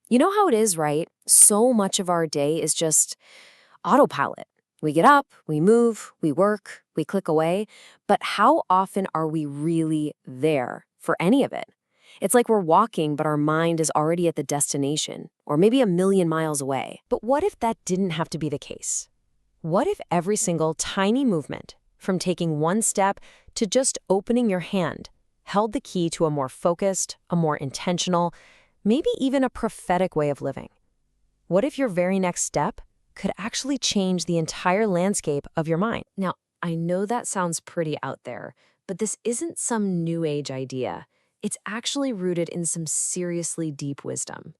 You know how it is, right? So much of our day is just autopilot. We get up, we move, we work, we click away, but how often are we really there for any of it? It's like we're walking, but our mind is already at the destination, or maybe a million miles away. But what if that didn't have to be the case? What if every single tiny movement, from taking one step to just opening your hand, held the key to a more focused, a more intentional, maybe even a prophetic way of living? What if your very next step could actually change the entire landscape of your mind? Now, I know that sounds pretty out there, but this isn't some new age idea. It's actually rooted in some seriously deep wisdom.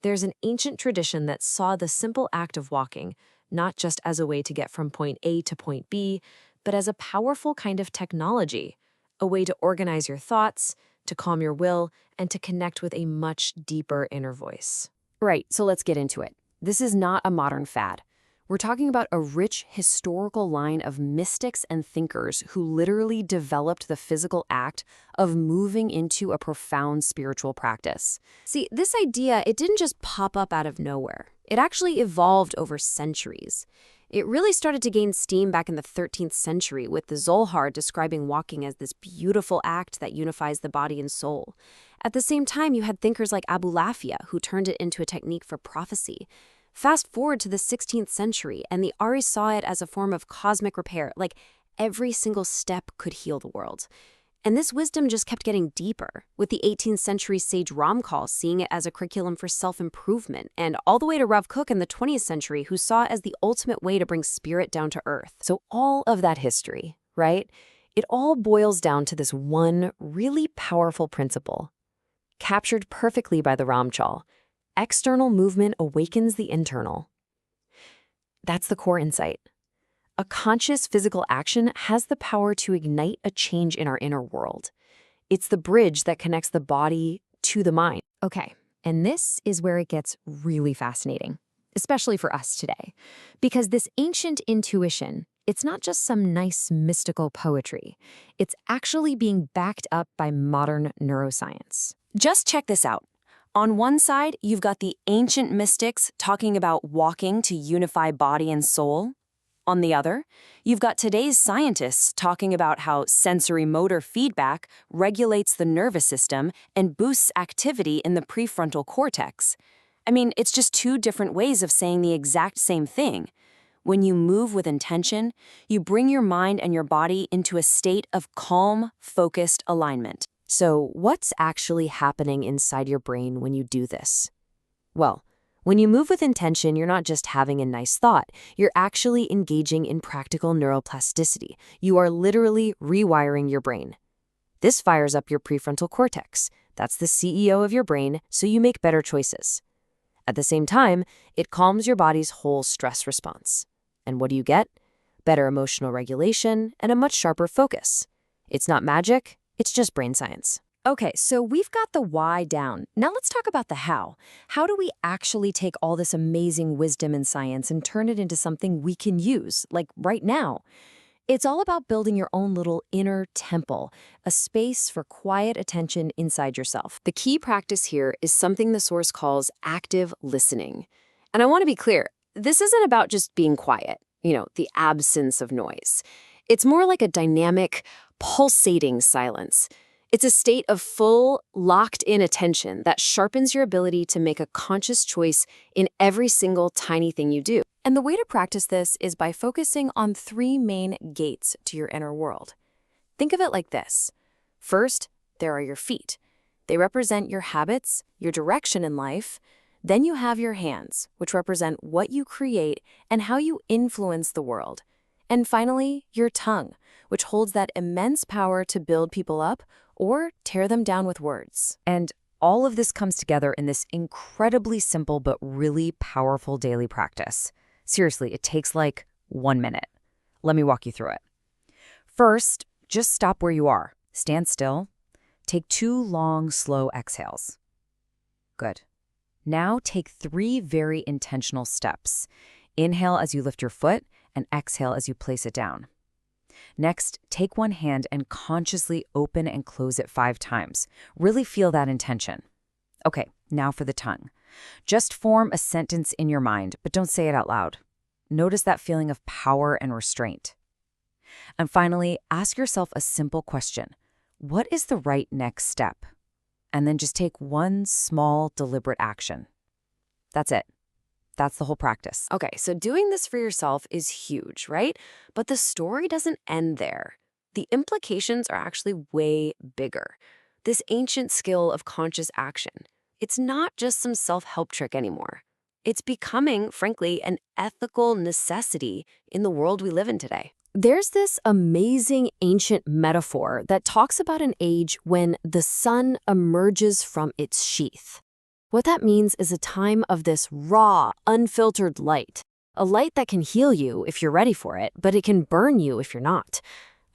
There's an ancient tradition that saw the simple act of walking not just as a way to get from point A to point B, but as a powerful kind of technology, a way to organize your thoughts, to calm your will, and to connect with a much deeper inner voice. Right, so let's get into it. This is not a modern fad. We're talking about a rich historical line of mystics and thinkers who literally developed the physical act of moving into a profound spiritual practice. See, this idea, it didn't just pop up out of nowhere. It actually evolved over centuries. It really started to gain steam back in the 13th century with the Zohar describing walking as this beautiful act that unifies the body and soul. At the same time, you had thinkers like Abu Lafia who turned it into a technique for prophecy. Fast forward to the 16th century, and the Aries saw it as a form of cosmic repair, like every single step could heal the world. And this wisdom just kept getting deeper, with the 18th century sage Ramkal seeing it as a curriculum for self-improvement, and all the way to Rabbi Kook in the 20th century, who saw it as the ultimate way to bring spirit down to earth. So all of that history, right? It all boils down to this one really powerful principle, captured perfectly by the Ramchal. External movement awakens the internal. That's the core insight. A conscious physical action has the power to ignite a change in our inner world. It's the bridge that connects the body to the mind. Okay, and this is where it gets really fascinating, especially for us today. Because this ancient intuition, it's not just some nice mystical poetry. It's actually being backed up by modern neuroscience. Just check this out. On one side, you've got the ancient mystics talking about walking to unify body and soul. On the other, you've got today's scientists talking about how sensory motor feedback regulates the nervous system and boosts activity in the prefrontal cortex. I mean, it's just two different ways of saying the exact same thing. When you move with intention, you bring your mind and your body into a state of calm, focused alignment. So, what's actually happening inside your brain when you do this? Well, when you move with intention, you're not just having a nice thought. You're actually engaging in practical neuroplasticity. You are literally rewiring your brain. This fires up your prefrontal cortex. That's the CEO of your brain, so you make better choices. At the same time, it calms your body's whole stress response. And what do you get? Better emotional regulation and a much sharper focus. It's not magic. It's just brain science. Okay, so we've got the why down. Now let's talk about the how. How do we actually take all this amazing wisdom and science and turn it into something we can use, like right now? It's all about building your own little inner temple, a space for quiet attention inside yourself. The key practice here is something the source calls active listening. And I want to be clear, this isn't about just being quiet, the absence of noise. It's more like a dynamic, pulsating silence. It's a state of full, locked-in attention that sharpens your ability to make a conscious choice in every single tiny thing you do. And the way to practice this is by focusing on three main gates to your inner world. Think of it like this. First, there are your feet. They represent your habits, your direction in life. Then you have your hands, which represent what you create and how you influence the world. And finally, your tongue, which holds that immense power to build people up or tear them down with words. And all of this comes together in this incredibly simple but really powerful daily practice. Seriously, it takes like 1 minute. Let me walk you through it. First, just stop where you are. Stand still. Take 2 long, slow exhales. Good. Now take 3 very intentional steps. Inhale as you lift your foot, and exhale as you place it down. Next, take one hand and consciously open and close it 5 times. Really feel that intention. Okay, now for the tongue. Just form a sentence in your mind, but don't say it out loud. Notice that feeling of power and restraint. And finally, ask yourself a simple question. What is the right next step? And then just take one small, deliberate action. That's it. That's the whole practice. Okay, so doing this for yourself is huge, right? But the story doesn't end there. The implications are actually way bigger. This ancient skill of conscious action, it's not just some self-help trick anymore. It's becoming, frankly, an ethical necessity in the world we live in today. There's this amazing ancient metaphor that talks about an age when the sun emerges from its sheath. What that means is a time of this raw, unfiltered light. A light that can heal you if you're ready for it, but it can burn you if you're not.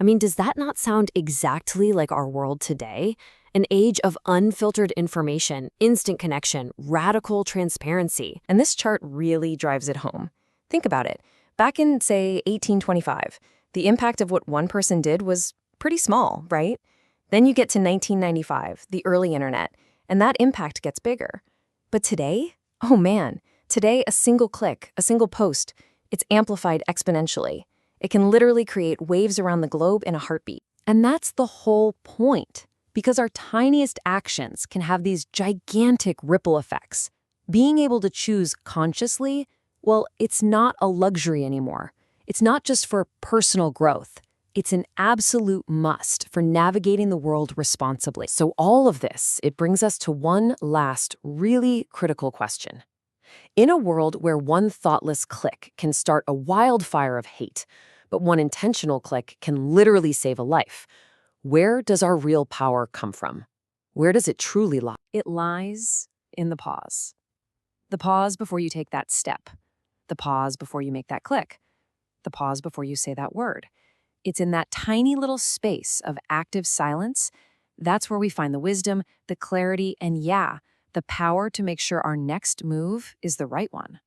I mean, does that not sound exactly like our world today? An age of unfiltered information, instant connection, radical transparency. And this chart really drives it home. Think about it. Back in, say, 1825, the impact of what one person did was pretty small, right? Then you get to 1995, the early internet, and that impact gets bigger. But today, oh man, today a single click, a single post, it's amplified exponentially. It can literally create waves around the globe in a heartbeat. And that's the whole point, because our tiniest actions can have these gigantic ripple effects. Being able to choose consciously, well, it's not a luxury anymore. It's not just for personal growth. It's an absolute must for navigating the world responsibly. So all of this, it brings us to one last really critical question. In a world where one thoughtless click can start a wildfire of hate, but one intentional click can literally save a life, where does our real power come from? Where does it truly lie? It lies in the pause. The pause before you take that step. The pause before you make that click. The pause before you say that word. It's in that tiny little space of active silence. That's where we find the wisdom, the clarity, and yeah, the power to make sure our next move is the right one.